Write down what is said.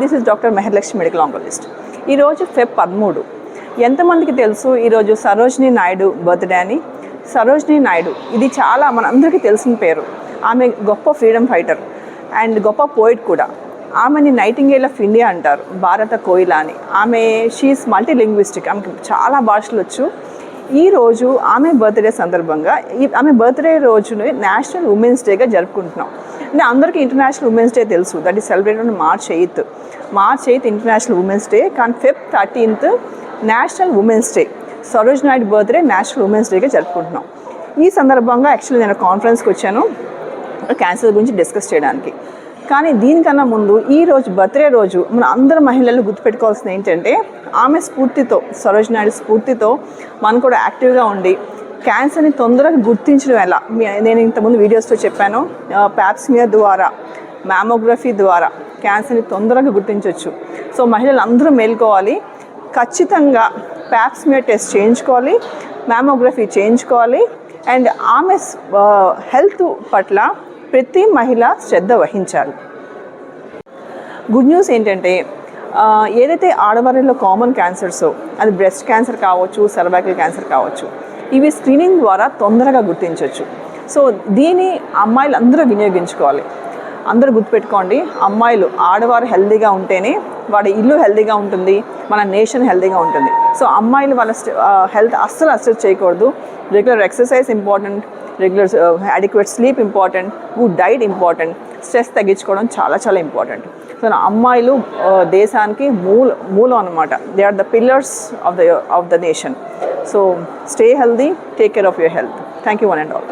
This is doctor Meharlakshmi medical oncologist. ఈరోజు Feb 13. ఎంతమందికి తెలుసు ఈరోజు సరోజినీ నాయుడు బర్త్డే అని? సరోజినీ నాయుడు ఇది చాలా మనందరికీ తెలిసిన పేరు. ఆమె గొప్ప ఫ్రీడమ్ ఫైటర్ అండ్ గొప్ప పోయిట్ కూడా. ఆమెని నైటింగేల్ ఆఫ్ ఇండియా అంటారు, భారత కోయిల అని. ఆమె షీఈస్ మల్టీ లింగ్విస్టిక్, ఆమెకి చాలా భాషలు వచ్చు. ఈరోజు ఆమె బర్త్డే సందర్భంగా ఆమె బర్త్డే రోజుని నేషనల్ ఉమెన్స్ డేగా జరుపుకుంటున్నాం. అంటే అందరికీ ఇంటర్నేషనల్ ఉమెన్స్ డే తెలుసు, that is celebrated on March 8th. March 8th international women's day, కానీ Feb 13th national women's day. Sarojini Naidu birthday national women's డేగా జరుపుకుంటున్నాం. ఈ సందర్భంగా యాక్చువల్లీ నేను కాన్ఫరెన్స్కి వచ్చాను క్యాన్సర్ గురించి డిస్కస్ చేయడానికి. కానీ దీనికన్నా ముందు ఈరోజు బర్త్డే రోజు మన అందరు మహిళలు గుర్తుపెట్టుకోవాల్సింది ఏంటంటే, ఆమె స్ఫూర్తితో, సరోజినీ నాయుడు స్ఫూర్తితో మనం కూడా యాక్టివ్గా ఉండి క్యాన్సర్ని తొందరగా గుర్తించడం ఎలా. నేను ఇంతకుముందు వీడియోస్లో చెప్పాను, ప్యాప్స్మియర్ ద్వారా, మ్యామోగ్రఫీ ద్వారా క్యాన్సర్ని తొందరగా గుర్తించవచ్చు. సో మహిళలు అందరూ మేల్కోవాలి, ఖచ్చితంగా ప్యాప్స్మియర్ టెస్ట్ చేయించుకోవాలి, మ్యామోగ్రఫీ చేయించుకోవాలి. అండ్ ఆమె హెల్త్ పట్ల ప్రతి మహిళ శ్రద్ధ వహించాలి. గుడ్ న్యూస్ ఏంటంటే, ఏదైతే ఆడవారిలో కామన్ క్యాన్సర్సో, అది బ్రెస్ట్ క్యాన్సర్ కావచ్చు, సర్వైకల్ క్యాన్సర్ కావచ్చు, ఇవి స్క్రీనింగ్ ద్వారా తొందరగా గుర్తించవచ్చు. సో దీన్ని అమ్మాయిలు అందరూ వినియోగించుకోవాలి. అందరూ గుర్తుపెట్టుకోండి, అమ్మాయిలు, ఆడవారు హెల్తీగా ఉంటేనే వాడి ఇల్లు హెల్తీగా ఉంటుంది, మన నేషన్ హెల్తీగా ఉంటుంది. సో అమ్మాయిలు వాళ్ళ హెల్త్ అస్సలు అసెస్ చేయకూడదు. Regular exercise important, regular adequate sleep important, good diet important, stress తగ్గించుకోవడం చాలా చాలా ఇంపార్టెంట్. సో అమ్మాయిలు దేశానికి మూలం అన్నమాట. They are the pillars of the nation. So stay healthy, take care of your health. Thank you one and all.